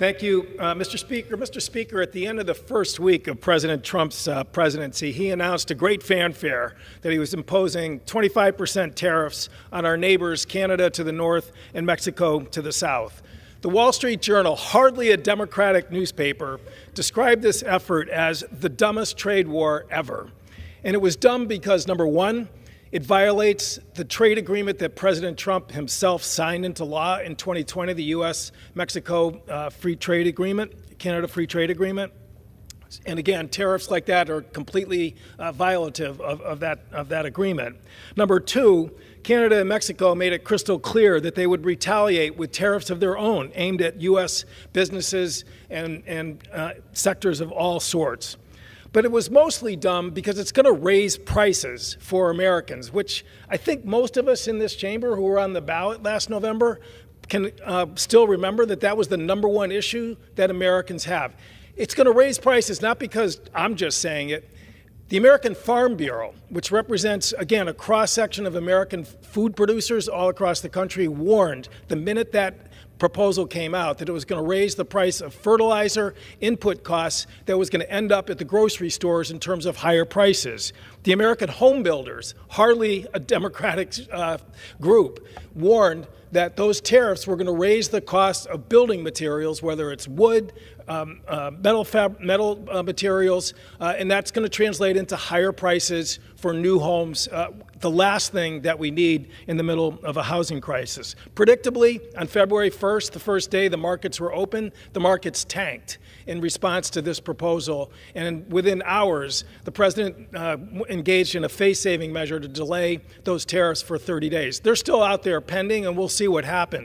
Thank you, Mr. Speaker. Mr. Speaker, at the end of the first week of President Trump's presidency, he announced to great fanfare that he was imposing 25% tariffs on our neighbors, Canada to the north and Mexico to the south. The Wall Street Journal, hardly a Democratic newspaper, described this effort as the dumbest trade war ever. And it was dumb because, number one, it violates the trade agreement that President Trump himself signed into law in 2020, the U.S.-Mexico Free Trade Agreement, Canada Free Trade Agreement. And again, tariffs like that are completely violative of that agreement. Number two, Canada and Mexico made it crystal clear that they would retaliate with tariffs of their own aimed at U.S. businesses and sectors of all sorts. But it was mostly dumb because it's going to raise prices for Americans, which I think most of us in this chamber who were on the ballot last November can still remember that was the number one issue that Americans have. It's going to raise prices not because I'm just saying it. The American Farm Bureau, which represents, again, a cross-section of American food producers all across the country, warned the minute that proposal came out that it was going to raise the price of fertilizer input costs, that was going to end up at the grocery stores in terms of higher prices. The American Home Builders, hardly a Democratic group, warned that those tariffs were going to raise the cost of building materials, whether it's wood, metal materials, and that's going to translate into higher prices for new homes, the last thing that we need in the middle of a housing crisis. Predictably, on February 1st, the first day the markets were open, the markets tanked in response to this proposal. And within hours, the president engaged in a face-saving measure to delay those tariffs for 30 days. They're still out there pending, and we'll see what happens.